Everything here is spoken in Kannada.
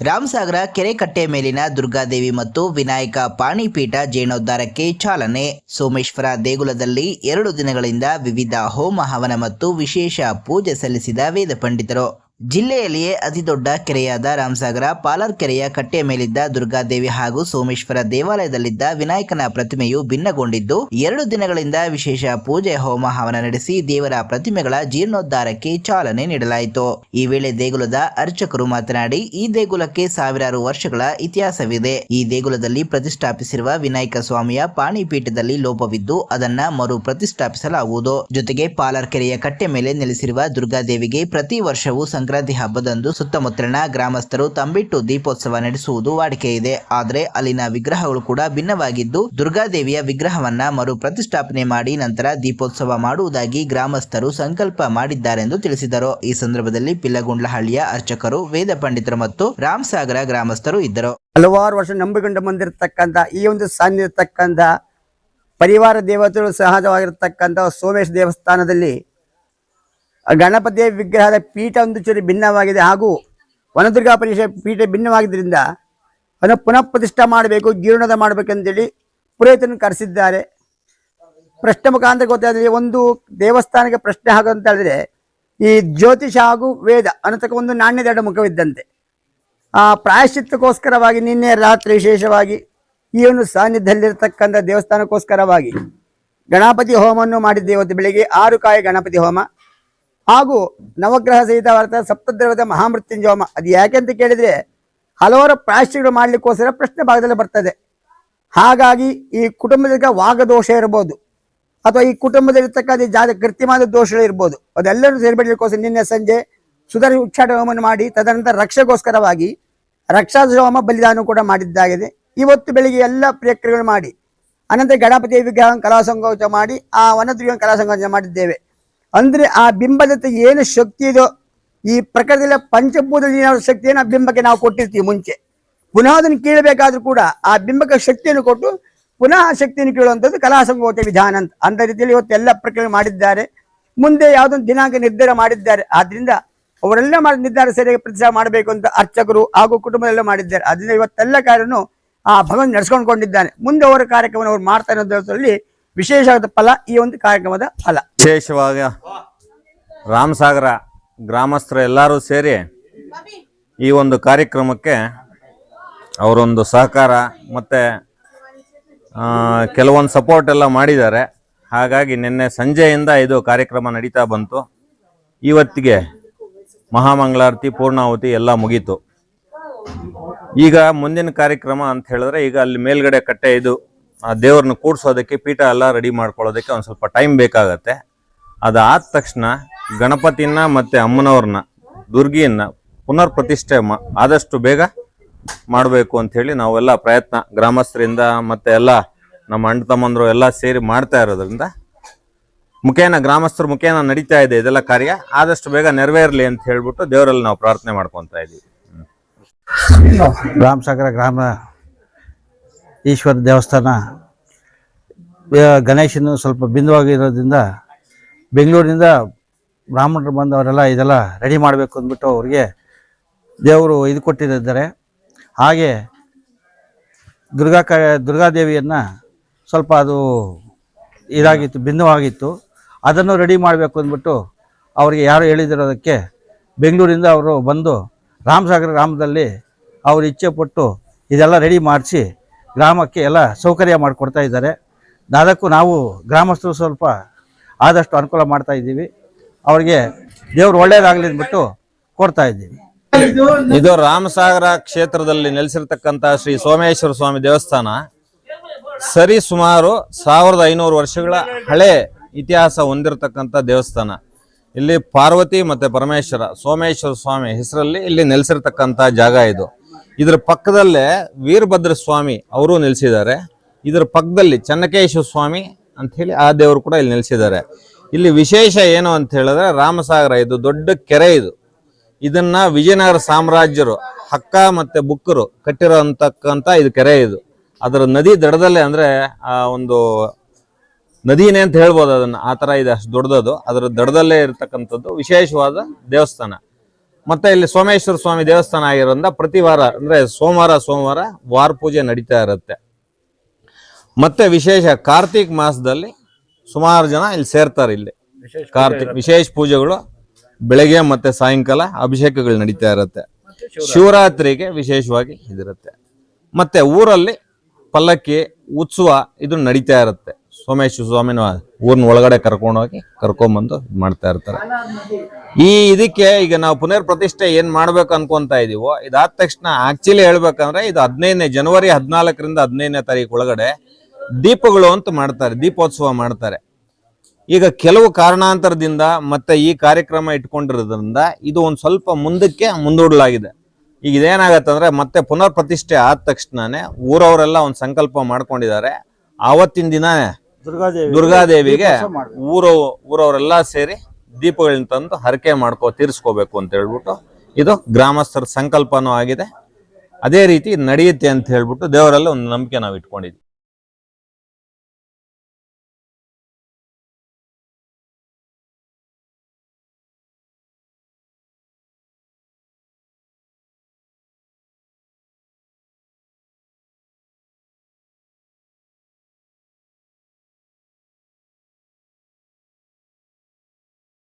ರಾಮಸಾಗರ ಕೆರೆಕಟ್ಟೆ ಮೇಲಿನ ದುರ್ಗಾದೇವಿ ಮತ್ತು ವಿನಾಯಕ ಪಾಣಿಪೀಠ ಜೀರ್ಣೋದ್ಧಾರಕ್ಕೆ ಚಾಲನೆ. ಸೋಮೇಶ್ವರ ದೇಗುಲದಲ್ಲಿ 2 ದಿನಗಳಿಂದ ವಿವಿಧ ಹೋಮ ಹವನ ಮತ್ತು ವಿಶೇಷ ಪೂಜೆ ಸಲ್ಲಿಸಿದ ವೇದ ಪಂಡಿತರು. ಜಿಲ್ಲೆಯಲ್ಲಿಯೇ ಅತಿದೊಡ್ಡ ಕೆರೆಯಾದ ರಾಮಸಾಗರ ಪಾಲರ್ ಕೆರೆಯ ಕಟ್ಟೆಯ ಮೇಲಿದ್ದ ದುರ್ಗಾದೇವಿ ಹಾಗೂ ಸೋಮೇಶ್ವರ ದೇವಾಲಯದಲ್ಲಿದ್ದ ವಿನಾಯಕನ ಪ್ರತಿಮೆಯು ಭಿನ್ನಗೊಂಡಿದ್ದು 2 ದಿನಗಳಿಂದ ವಿಶೇಷ ಪೂಜೆ ಹೋಮ ಹವನ ನಡೆಸಿ ದೇವರ ಪ್ರತಿಮೆಗಳ ಜೀರ್ಣೋದ್ಧಾರಕ್ಕೆ ಚಾಲನೆ ನೀಡಲಾಯಿತು. ಈ ವೇಳೆ ದೇಗುಲದ ಅರ್ಚಕರು ಮಾತನಾಡಿ, ಈ ದೇಗುಲಕ್ಕೆ ಸಾವಿರಾರು ವರ್ಷಗಳ ಇತಿಹಾಸವಿದೆ. ಈ ದೇಗುಲದಲ್ಲಿ ಪ್ರತಿಷ್ಠಾಪಿಸಿರುವ ವಿನಾಯಕ ಸ್ವಾಮಿಯ ಪಾಣಿಪೀಠದಲ್ಲಿ ಲೋಪವಿದ್ದು ಅದನ್ನ ಮರು ಪ್ರತಿಷ್ಠಾಪಿಸಲಾಗುವುದು. ಜೊತೆಗೆ ಪಾಲರ್ ಕೆರೆಯ ಕಟ್ಟೆ ಮೇಲೆ ನೆಲೆಸಿರುವ ದುರ್ಗಾದೇವಿಗೆ ಪ್ರತಿ ವರ್ಷವೂ ಸಂಕ್ರಾಂತಿ ಹಬ್ಬದಂದು ಸುತ್ತಮುತ್ತಲಿನ ಗ್ರಾಮಸ್ಥರು ತಂಬಿಟ್ಟು ದೀಪೋತ್ಸವ ನಡೆಸುವುದು ವಾಡಿಕೆ ಇದೆ. ಆದರೆ ಅಲ್ಲಿನ ವಿಗ್ರಹಗಳು ಕೂಡ ಭಿನ್ನವಾಗಿದ್ದು ದುರ್ಗಾದೇವಿಯ ವಿಗ್ರಹವನ್ನ ಮರು ಪ್ರತಿಷ್ಠಾಪನೆ ಮಾಡಿ ನಂತರ ದೀಪೋತ್ಸವ ಮಾಡುವುದಾಗಿ ಗ್ರಾಮಸ್ಥರು ಸಂಕಲ್ಪ ಮಾಡಿದ್ದಾರೆಂದು ತಿಳಿಸಿದರು. ಈ ಸಂದರ್ಭದಲ್ಲಿ ಪಿಲ್ಲಗುಂಡ್ಲಹಳ್ಳಿಯ ಅರ್ಚಕರು, ವೇದ ಪಂಡಿತರು ಮತ್ತು ರಾಮಸಾಗರ ಗ್ರಾಮಸ್ಥರು ಇದ್ದರು. ಹಲವಾರು ವರ್ಷ ನಂಬಿಕೊಂಡು ಬಂದಿರತಕ್ಕಂಥ ಈ ಒಂದು ಸಾನ್ನಿರತಕ್ಕಂಥ ಪರಿವಾರ ದೇವತೆಗಳು ಸಹಜವಾಗಿರತಕ್ಕಂಥ ಸೋಮೇಶ ದೇವಸ್ಥಾನದಲ್ಲಿ ಗಣಪತಿಯ ವಿಗ್ರಹದ ಪೀಠ ಒಂದು ಚೂರು ಭಿನ್ನವಾಗಿದೆ ಹಾಗೂ ವನದುರ್ಗಾ ಪರಿಷೆ ಪೀಠ ಭಿನ್ನವಾಗಿದ್ದರಿಂದ ಅದನ್ನು ಪುನಃ ಪ್ರತಿಷ್ಠಾ ಮಾಡಬೇಕು, ಜೀರ್ಣೋದ್ಧಾರ ಮಾಡಬೇಕಂತೇಳಿ ಪುರೋಹಿತರನ್ನು ಕರೆಸಿದ್ದಾರೆ. ಪ್ರಶ್ನೆ ಮುಖಾಂತರ ಗೊತ್ತಾದರೆ ಒಂದು ದೇವಸ್ಥಾನಕ್ಕೆ ಪ್ರಶ್ನೆ ಹಾಕುವಂತ ಹೇಳಿದ್ರೆ ಈ ಜ್ಯೋತಿಷ ಹಾಗೂ ವೇದ ಅನ್ನತಕ್ಕ ಒಂದು ನಾಣ್ಯದ ಮುಖವಿದ್ದಂತೆ. ಪ್ರಾಯಶ್ಚಿತ್ತಕ್ಕೋಸ್ಕರವಾಗಿ ನಿನ್ನೆ ರಾತ್ರಿ ವಿಶೇಷವಾಗಿ ಈ ಒಂದು ಸಾನ್ನಿಧ್ಯದಲ್ಲಿರತಕ್ಕಂಥ ದೇವಸ್ಥಾನಕ್ಕೋಸ್ಕರವಾಗಿ ಗಣಪತಿ ಹೋಮವನ್ನು ಮಾಡಿದ್ದೇವೆ. ಇವತ್ತು ಬೆಳಿಗ್ಗೆ 6 ಕಾಯಿ ಗಣಪತಿ ಹೋಮ ಹಾಗೂ ನವಗ್ರಹ ಸಹಿತ ಸಪ್ತದ್ರವದ ಮಹಾಮೃತ್ಯುಂಜಯ ಹೋಮ. ಅದು ಯಾಕೆ ಅಂತ ಕೇಳಿದರೆ ಹಲವಾರು ಪ್ರಾಯಶ್ಚಿಗಳು ಮಾಡಲಿಕ್ಕೋಸ್ಕರ ಪ್ರಶ್ನೆ ಭಾಗದಲ್ಲಿ ಬರ್ತದೆ. ಹಾಗಾಗಿ ಈ ಕುಟುಂಬದ ವಾಗದೋಷ ಇರ್ಬೋದು ಅಥವಾ ಈ ಕುಟುಂಬದಲ್ಲಿರ್ತಕ್ಕಂಥ ಕೃತ್ರಿಮಾದ ದೋಷಗಳು ಇರ್ಬೋದು, ಅದೆಲ್ಲರೂ ಸೇರಿಬಿಡಲಿಕ್ಕೋಸ್ಕರ ನಿನ್ನೆ ಸಂಜೆ ಸುಧರ್ ಉಚ್ಚಾಟ ಹೋಮವನ್ನು ಮಾಡಿ ತದನಂತರ ರಕ್ಷೆಗೋಸ್ಕರವಾಗಿ ರಕ್ಷಾಧ ಹೋಮ ಬಲಿದಾನ ಕೂಡ ಮಾಡಿದ್ದಾಗಿದೆ. ಇವತ್ತು ಬೆಳಿಗ್ಗೆ ಎಲ್ಲ ಪ್ರಕ್ರಿಯೆಗಳು ಮಾಡಿ ಅನಂತರ ಗಣಪತಿಯ ವಿಗ್ರಹ ಕಲಾಸಂಗೋಚ ಮಾಡಿ ಆ ವನದುರ್ಗ ಕಲಾಸಂಗೋಚ ಮಾಡಿದ್ದೇವೆ. ಅಂದರೆ ಆ ಬಿಂಬದ ಏನು ಶಕ್ತಿ ಇದೋ ಈ ಪ್ರಕೃತಿಯಲ್ಲಿ ಪಂಚಭೂತದಲ್ಲಿ ಶಕ್ತಿಯನ್ನು ಆ ಬಿಂಬಕ್ಕೆ ನಾವು ಕೊಟ್ಟಿರ್ತೀವಿ ಮುಂಚೆ. ಪುನಃ ಅದನ್ನು ಕೀಳಬೇಕಾದ್ರೂ ಕೂಡ ಆ ಬಿಂಬಕ್ಕೆ ಶಕ್ತಿಯನ್ನು ಕೊಟ್ಟು ಪುನಃ ಆ ಶಕ್ತಿಯನ್ನು ಕೀಳುವಂಥದ್ದು ಕಲಾಸಂಗೋಚ ವಿಧಾನ ಅಂತ. ಅಂಥ ರೀತಿಯಲ್ಲಿ ಇವತ್ತು ಎಲ್ಲ ಪ್ರಕ್ರಿಯೆ ಮಾಡಿದ್ದಾರೆ. ಮುಂದೆ ಯಾವುದೊಂದು ದಿನಾಂಕ ನಿರ್ಧಾರ ಮಾಡಿದ್ದಾರೆ. ಆದ್ರಿಂದ ಅವರೆಲ್ಲ ನಿರ್ಧಾರ ಸರಿಯಾಗಿ ಪ್ರತಿಷ್ಠೆ ಮಾಡಬೇಕು ಅಂತ ಅರ್ಚಕರು ಹಾಗೂ ಕುಟುಂಬದೆಲ್ಲ ಮಾಡಿದ್ದಾರೆ. ಅದರಿಂದ ಇವತ್ತೆಲ್ಲ ಕಾರ್ಯವನ್ನು ಆ ಭಗವಂತ ನಡೆಸ್ಕೊಂಡ್ಕೊಂಡಿದ್ದಾನೆ. ಮುಂದೆ ಅವರ ಕಾರ್ಯಕ್ರಮವನ್ನು ಅವ್ರು ಮಾಡ್ತಾ ಇರೋದ್ರಲ್ಲಿ ವಿಶೇಷವಾದ ಫಲ ಈ ಒಂದು ಕಾರ್ಯಕ್ರಮದ ಫಲ. ವಿಶೇಷವಾಗಿ ರಾಮಸಾಗರ ಗ್ರಾಮಸ್ಥರು ಎಲ್ಲರೂ ಸೇರಿ ಈ ಒಂದು ಕಾರ್ಯಕ್ರಮಕ್ಕೆ ಅವರೊಂದು ಸಹಕಾರ ಮತ್ತು ಕೆಲವೊಂದು ಸಪೋರ್ಟ್ ಎಲ್ಲ ಮಾಡಿದ್ದಾರೆ. ಹಾಗಾಗಿ ನಿನ್ನೆ ಸಂಜೆಯಿಂದ ಇದು ಕಾರ್ಯಕ್ರಮ ನಡೀತಾ ಬಂತು. ಇವತ್ತಿಗೆ ಮಹಾಮಂಗಳಾರತಿ ಪೂರ್ಣಾಹುತಿ ಎಲ್ಲ ಮುಗೀತು. ಈಗ ಮುಂದಿನ ಕಾರ್ಯಕ್ರಮ ಅಂತ ಹೇಳಿದ್ರೆ ಈಗ ಅಲ್ಲಿ ಮೇಲ್ಗಡೆ ಕಟ್ಟೆ ಇದು ಆ ದೇವ್ರನ್ನ ಕೂಡ್ಸೋದಕ್ಕೆ ಪೀಠ ಎಲ್ಲ ರೆಡಿ ಮಾಡ್ಕೊಳ್ಳೋದಕ್ಕೆ ಒಂದು ಸ್ವಲ್ಪ ಟೈಮ್ ಬೇಕಾಗತ್ತೆ. ಅದಾದ ತಕ್ಷಣ ಗಣಪತಿನ ಮತ್ತು ಅಮ್ಮನವ್ರನ್ನ ದುರ್ಗಿಯನ್ನ ಪುನರ್ ಪ್ರತಿಷ್ಠೆ ಆದಷ್ಟು ಬೇಗ ಮಾಡಬೇಕು ಅಂಥೇಳಿ ನಾವೆಲ್ಲ ಪ್ರಯತ್ನ ಗ್ರಾಮಸ್ಥರಿಂದ ಮತ್ತು ಎಲ್ಲ ನಮ್ಮ ಅಣ್ಣ ತಮ್ಮಂದರು ಎಲ್ಲ ಸೇರಿ ಮಾಡ್ತಾ ಇರೋದ್ರಿಂದ ಮುಖೇನ ಗ್ರಾಮಸ್ಥರ ಮುಖೇನ ನಡೀತಾ ಇದೆ ಇದೆಲ್ಲ ಕಾರ್ಯ. ಆದಷ್ಟು ಬೇಗ ನೆರವೇರಲಿ ಅಂತ ಹೇಳ್ಬಿಟ್ಟು ದೇವರಲ್ಲಿ ನಾವು ಪ್ರಾರ್ಥನೆ ಮಾಡ್ಕೊತಾ ಇದ್ದೀವಿ. ರಾಮಸಾಗರ ಗ್ರಾಮ ಈಶ್ವರ ದೇವಸ್ಥಾನ ಗಣೇಶನು ಸ್ವಲ್ಪ ಭಿನ್ನವಾಗಿರೋದ್ರಿಂದ ಬೆಂಗಳೂರಿನಿಂದ ಬ್ರಾಹ್ಮಣರು ಬಂದು ಅವರೆಲ್ಲ ಇದೆಲ್ಲ ರೆಡಿ ಮಾಡಬೇಕು ಅಂದ್ಬಿಟ್ಟು ಅವ್ರಿಗೆ ದೇವರು ಇದು ಕೊಟ್ಟಿದ್ದಾರೆ. ಹಾಗೆ ದುರ್ಗಾದೇವಿಯನ್ನು ಸ್ವಲ್ಪ ಅದು ಇದಾಗಿತ್ತು, ಭಿನ್ನವಾಗಿತ್ತು. ಅದನ್ನು ರೆಡಿ ಮಾಡಬೇಕು ಅಂದ್ಬಿಟ್ಟು ಅವರಿಗೆ ಯಾರು ಹೇಳಿದಿರೋದಕ್ಕೆ ಬೆಂಗಳೂರಿಂದ ಅವರು ಬಂದು ರಾಮಸಾಗರ ಗ್ರಾಮದಲ್ಲಿ ಅವರು ಇಚ್ಛೆ ಪಟ್ಟು ಇದೆಲ್ಲ ರೆಡಿ ಮಾಡಿಸಿ ಗ್ರಾಮಕ್ಕೆ ಎಲ್ಲ ಸೌಕರ್ಯ ಮಾಡಿಕೊಡ್ತಾ ಇದ್ದಾರೆ. ಅದಕ್ಕೂ ನಾವು ಗ್ರಾಮಸ್ಥರು ಸ್ವಲ್ಪ ಆದಷ್ಟು ಅನುಕೂಲ ಮಾಡ್ತಾ ಇದ್ದೀವಿ. ಅವ್ರಿಗೆ ದೇವ್ರು ಒಳ್ಳೇದಾಗಲಿ ಅಂದ್ಬಿಟ್ಟು ಕೊಡ್ತಾ ಇದ್ದೀವಿ. ಇದು ರಾಮಸಾಗರ ಕ್ಷೇತ್ರದಲ್ಲಿ ನೆಲೆಸಿರ್ತಕ್ಕಂಥ ಶ್ರೀ ಸೋಮೇಶ್ವರ ಸ್ವಾಮಿ ದೇವಸ್ಥಾನ ಸರಿ ಸುಮಾರು 1500 ವರ್ಷಗಳ ಹಳೆ ಇತಿಹಾಸ ಹೊಂದಿರತಕ್ಕಂಥ ದೇವಸ್ಥಾನ. ಇಲ್ಲಿ ಪಾರ್ವತಿ ಮತ್ತು ಪರಮೇಶ್ವರ ಸೋಮೇಶ್ವರ ಸ್ವಾಮಿ ಹೆಸರಲ್ಲಿ ಇಲ್ಲಿ ನೆಲೆಸಿರ್ತಕ್ಕಂಥ ಜಾಗ ಇದು. ಇದರ ಪಕ್ಕದಲ್ಲೇ ವೀರಭದ್ರ ಸ್ವಾಮಿ ಅವರು ನೆಲೆಸಿದ್ದಾರೆ. ಇದರ ಪಕ್ಕದಲ್ಲಿ ಚೆನ್ನಕೇಶ್ವರ ಸ್ವಾಮಿ ಅಂಥೇಳಿ ಆ ದೇವರು ಕೂಡ ಇಲ್ಲಿ ನೆಲೆಸಿದ್ದಾರೆ. ಇಲ್ಲಿ ವಿಶೇಷ ಏನು ಅಂತ ಹೇಳಿದ್ರೆ ರಾಮಸಾಗರ ಇದು ದೊಡ್ಡ ಕೆರೆ. ಇದನ್ನ ವಿಜಯನಗರ ಸಾಮ್ರಾಜ್ಯರು ಹಕ್ಕ ಮತ್ತು ಬುಕ್ಕರು ಕಟ್ಟಿರೋಂತಕ್ಕಂಥ ಇದು ಕೆರೆ. ಇದು ಅದರ ನದಿ ದಡದಲ್ಲೇ ಅಂದರೆ ಒಂದು ನದಿನೇ ಅಂತ ಹೇಳ್ಬೋದು ಅದನ್ನು, ಆ ಥರ ಇದೆ, ಅಷ್ಟು ದೊಡ್ಡದು. ಅದರ ದಡದಲ್ಲೇ ಇರತಕ್ಕಂಥದ್ದು ವಿಶೇಷವಾದ ದೇವಸ್ಥಾನ. ಮತ್ತೆ ಇಲ್ಲಿ ಸೋಮೇಶ್ವರ ಸ್ವಾಮಿ ದೇವಸ್ಥಾನ ಆಗಿರೋದ್ರಿಂದ ಪ್ರತಿ ವಾರ ಅಂದ್ರೆ ಸೋಮವಾರ ವಾರ ಪೂಜೆ ನಡೀತಾ ಇರುತ್ತೆ. ಮತ್ತೆ ವಿಶೇಷ ಕಾರ್ತಿಕ್ ಮಾಸದಲ್ಲಿ ಸುಮಾರು ಜನ ಇಲ್ಲಿ ಸೇರ್ತಾರೆ. ಇಲ್ಲಿ ಕಾರ್ತಿಕ್ ವಿಶೇಷ ಪೂಜೆಗಳು ಬೆಳಗ್ಗೆ ಮತ್ತೆ ಸಾಯಂಕಾಲ ಅಭಿಷೇಕಗಳು ನಡೀತಾ ಇರುತ್ತೆ. ಶಿವರಾತ್ರಿಗೆ ವಿಶೇಷವಾಗಿ ಇದಿರುತ್ತೆ. ಮತ್ತೆ ಊರಲ್ಲಿ ಪಲ್ಲಕ್ಕಿ ಉತ್ಸವ ಇದು ನಡೀತಾ ಇರುತ್ತೆ. ಸೋಮೇಶ್ವರ ಸ್ವಾಮಿನ ಊರಿನ ಒಳಗಡೆ ಕರ್ಕೊಂಡ್ಬಂದು ಮಾಡ್ತಾ ಇರ್ತಾರೆ. ಇದಕ್ಕೆ ಈಗ ನಾವು ಪುನರ್ ಪ್ರತಿಷ್ಠೆ ಏನ್ ಮಾಡ್ಬೇಕು ಅನ್ಕೊಂತ ಇದೀವೋ, ಇದಾದ ತಕ್ಷಣ ಆಕ್ಚುಲಿ ಹೇಳ್ಬೇಕಂದ್ರೆ ಇದು ಜನವರಿ 14ರಿಂದ 15ನೇ ತಾರೀಕು ಒಳಗಡೆ ದೀಪಗಳು ಅಂತ ಮಾಡ್ತಾರೆ, ದೀಪೋತ್ಸವ ಮಾಡ್ತಾರೆ. ಈಗ ಕೆಲವು ಕಾರಣಾಂತರದಿಂದ ಮತ್ತೆ ಈ ಕಾರ್ಯಕ್ರಮ ಇಟ್ಕೊಂಡಿರೋದ್ರಿಂದ ಇದು ಒಂದ್ ಸ್ವಲ್ಪ ಮುಂದಕ್ಕೆ ಮುಂದೂಡಲಾಗಿದೆ. ಈಗ ಇದೇನಾಗತ್ತಂದ್ರೆ ಮತ್ತೆ ಪುನರ್ ಪ್ರತಿಷ್ಠೆ ಆದ ತಕ್ಷಣನೇ ಊರವರೆಲ್ಲ ಒಂದ್ ಸಂಕಲ್ಪ ಮಾಡ್ಕೊಂಡಿದ್ದಾರೆ. ಆವತ್ತಿನ ದಿನ ದುರ್ಗಾದೇವಿಗೆ ಊರವರೆಲ್ಲ ಸೇರಿ ದೀಪಗಳನ್ನ ತಂದು ಹರಕೆ ತೀರ್ಸ್ಕೋಬೇಕು ಅಂತ ಹೇಳ್ಬಿಟ್ಟು ಇದು ಗ್ರಾಮಸ್ಥರ ಸಂಕಲ್ಪನೂ ಆಗಿದೆ. ಅದೇ ರೀತಿ ನಡೆಯುತ್ತೆ ಅಂತ ಹೇಳ್ಬಿಟ್ಟು ದೇವರಲ್ಲಿ ಒಂದು ನಂಬಿಕೆ ನಾವು ಇಟ್ಕೊಂಡಿದ್ವಿ.